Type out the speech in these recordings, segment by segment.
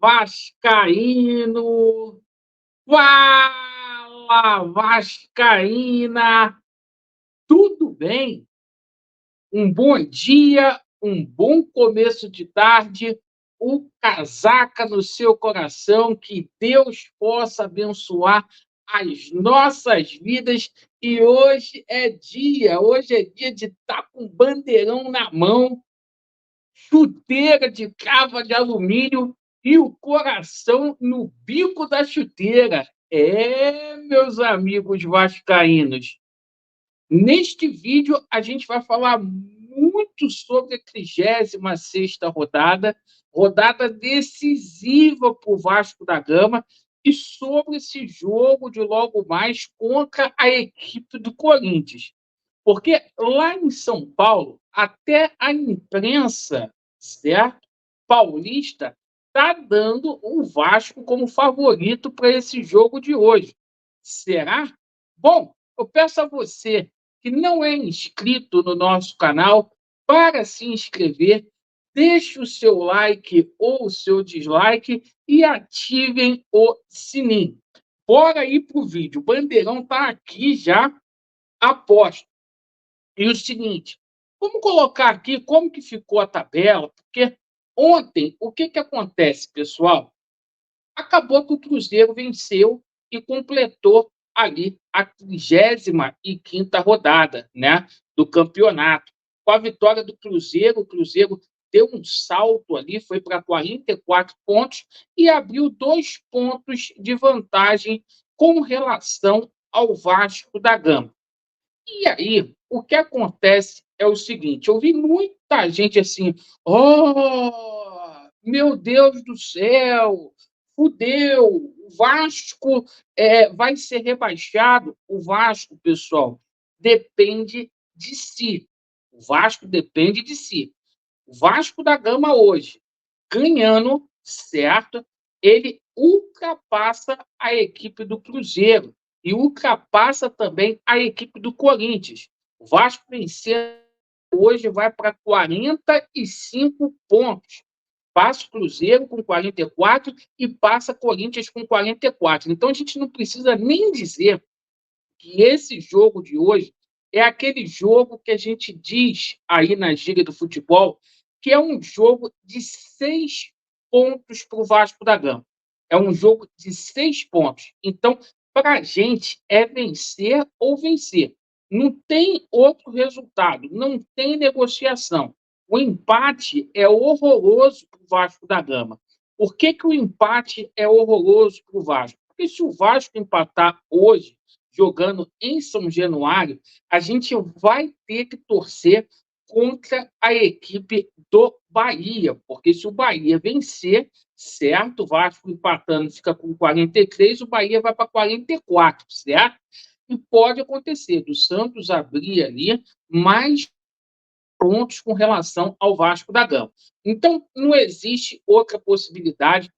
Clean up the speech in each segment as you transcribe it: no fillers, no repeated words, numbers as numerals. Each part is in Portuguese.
Vascaíno! Fala, Vascaína! Tudo bem? Um bom dia, um bom começo de tarde, o casaca no seu coração, que Deus possa abençoar as nossas vidas. E hoje é dia de estar com o bandeirão na mão, chuteira de cava de alumínio e o coração no bico da chuteira. É, meus amigos vascaínos, neste vídeo a gente vai falar muito sobre a 36ª rodada, rodada decisiva para o Vasco da Gama, e sobre esse jogo de logo mais contra a equipe do Corinthians. Porque lá em São Paulo, até a imprensa, certo, paulista, está dando o Vasco como favorito para esse jogo de hoje. Será? Bom, eu peço a você que não é inscrito no nosso canal para se inscrever, deixe o seu like ou o seu dislike e ativem o sininho. Bora ir para o vídeo. O bandeirão está aqui já aposto. E o seguinte, vamos colocar aqui como que ficou a tabela, porque ontem, o que acontece, pessoal? Acabou que o Cruzeiro venceu e completou ali a 35ª rodada, né, do campeonato. Com a vitória do Cruzeiro, o Cruzeiro deu um salto ali, foi para 44 pontos e abriu 2 pontos de vantagem com relação ao Vasco da Gama. E aí, o que acontece é o seguinte: eu vi muita gente assim, oh, meu Deus do céu, fudeu, o Vasco vai ser rebaixado. O Vasco, pessoal, depende de si. O Vasco depende de si. O Vasco da Gama hoje, ganhando, certo? Ele ultrapassa a equipe do Cruzeiro e ultrapassa também a equipe do Corinthians. O Vasco vencer hoje vai para 45 pontos. Passa o Cruzeiro com 44 e passa Corinthians com 44. Então a gente não precisa nem dizer que esse jogo de hoje é aquele jogo que a gente diz aí na gíria do futebol que é um jogo de 6 pontos para o Vasco da Gama. É um jogo de 6 pontos. Então, para a gente, é vencer ou vencer. Não tem outro resultado, não tem negociação. O empate é horroroso para o Vasco da Gama. Por que o empate é horroroso para o Vasco? Porque se o Vasco empatar hoje, jogando em São Januário, a gente vai ter que torcer contra a equipe do Bahia, porque se o Bahia vencer, certo, o Vasco empatando fica com 43, o Bahia vai para 44, certo? E pode acontecer do Santos abrir ali mais pontos com relação ao Vasco da Gama. Então, não existe outra possibilidade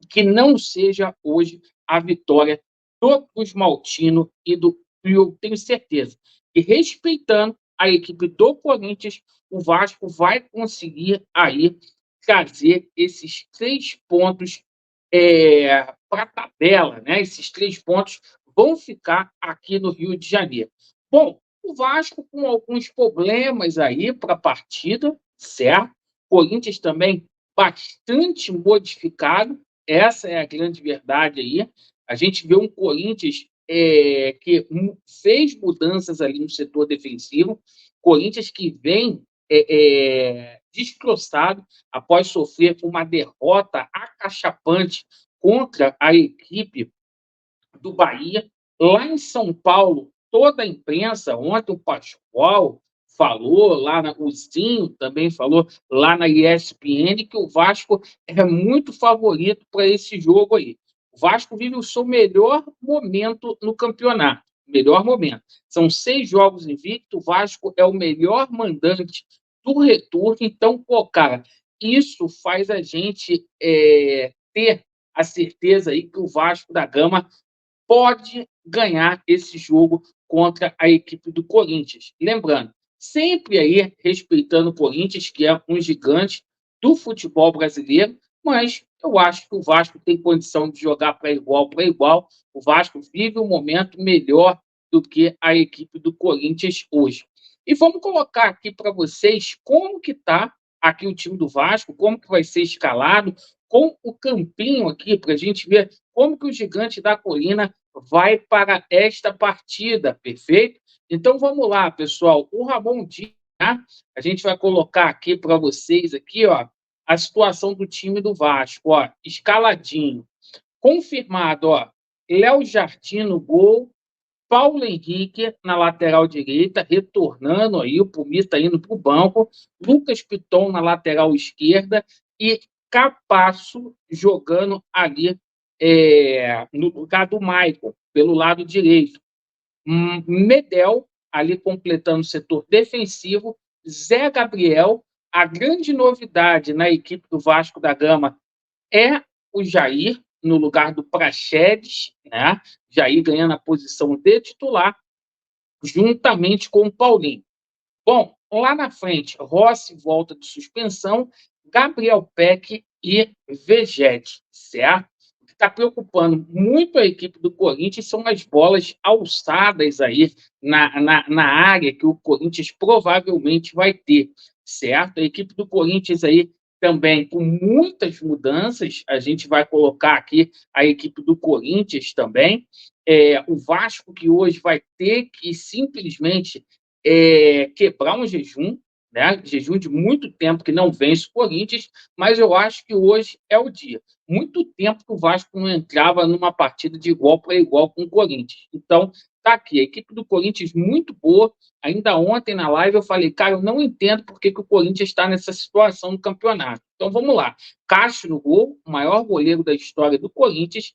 que não seja hoje a vitória do Cruz Maltino e do eu tenho certeza que, respeitando a equipe do Corinthians, o Vasco vai conseguir aí trazer esses 3 pontos para a tabela, né? Esses 3 pontos vão ficar aqui no Rio de Janeiro. Bom, o Vasco com alguns problemas aí para a partida, certo? Corinthians também bastante modificado, essa é a grande verdade aí. A gente vê um Corinthians que fez mudanças ali no setor defensivo, Corinthians que vem destroçado após sofrer uma derrota acachapante contra a equipe do Bahia. Lá em São Paulo, toda a imprensa, ontem o Pascoal falou, o Zinho também falou lá na ESPN, que o Vasco é muito favorito para esse jogo aí. O Vasco vive o seu melhor momento no campeonato. Melhor momento. São 6 jogos invictos, o Vasco é o melhor mandante do retorno. Então, pô, cara, isso faz a gente ter a certeza aí que o Vasco da Gama pode ganhar esse jogo contra a equipe do Corinthians. Lembrando, sempre aí respeitando o Corinthians, que é um gigante do futebol brasileiro, mas eu acho que o Vasco tem condição de jogar para igual. O Vasco vive um momento melhor do que a equipe do Corinthians hoje. E vamos colocar aqui para vocês como que está aqui o time do Vasco, como que vai ser escalado, com o campinho aqui, para a gente ver como que o Gigante da Colina vai para esta partida, perfeito? Então vamos lá, pessoal. O Ramon Dias, tá? A gente vai colocar aqui para vocês aqui, ó, a situação do time do Vasco, ó, escaladinho. Confirmado, ó, Léo Jardim no gol, Paulo Henrique na lateral direita, retornando aí, o Pumita indo para o banco, Lucas Piton na lateral esquerda e Capasso jogando ali no lugar do Maicon, pelo lado direito. Medel ali completando o setor defensivo, Zé Gabriel. A grande novidade na equipe do Vasco da Gama é o Jair, no lugar do Praxedes, né? Jair ganhando a posição de titular, juntamente com o Paulinho. Bom, lá na frente, Rossi volta de suspensão, Gabriel Peck e Vegete, certo? O que está preocupando muito a equipe do Corinthians são as bolas alçadas aí na área que o Corinthians provavelmente vai ter, certo? A equipe do Corinthians aí também com muitas mudanças, a gente vai colocar aqui a equipe do Corinthians também, o Vasco que hoje vai ter que simplesmente quebrar um jejum, né? Jejum de muito tempo que não vence o Corinthians, mas eu acho que hoje é o dia. Muito tempo que o Vasco não entrava numa partida de igual para igual com o Corinthians. Então, tá aqui, a equipe do Corinthians muito boa. Ainda ontem na live eu falei, cara, eu não entendo por que o Corinthians está nessa situação no campeonato. Então vamos lá. Cássio no gol, o maior goleiro da história do Corinthians.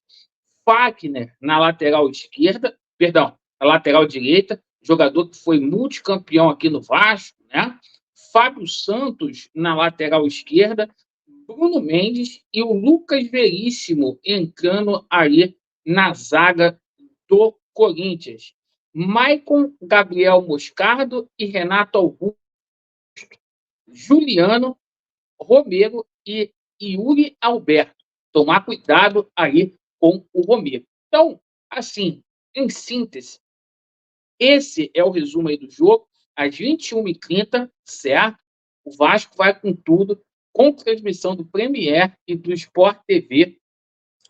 Fagner na lateral esquerda, perdão, na lateral direita, jogador que foi multicampeão aqui no Vasco, né? Fábio Santos na lateral esquerda, Bruno Mendes e o Lucas Veríssimo entrando aí na zaga do Corinthians. Maicon, Gabriel Moscardo e Renato Augusto, Juliano, Romero e Yuri Alberto. Tomar cuidado aí com o Romero. Então, assim, em síntese, esse é o resumo aí do jogo. Às 21h30, certo? O Vasco vai com tudo, com transmissão do Premier e do Sport TV.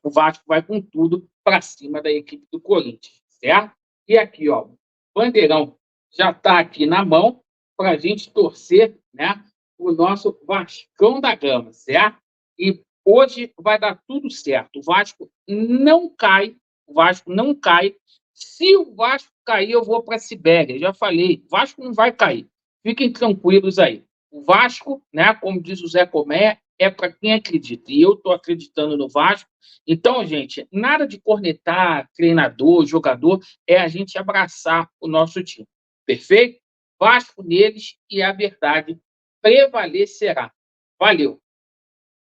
O Vasco vai com tudo para cima da equipe do Corinthians, certo? E aqui, ó, o bandeirão já está aqui na mão para a gente torcer, né? O nosso Vascão da Gama, certo? E hoje vai dar tudo certo. O Vasco não cai. O Vasco não cai. Se o Vasco cair, eu vou para a Sibéria. Já falei, o Vasco não vai cair. Fiquem tranquilos aí. O Vasco, né, como diz o Zé Comé, é para quem acredita. E eu estou acreditando no Vasco. Então, gente, nada de cornetar treinador, jogador, é a gente abraçar o nosso time. Perfeito? Vasco neles e a verdade prevalecerá. Valeu!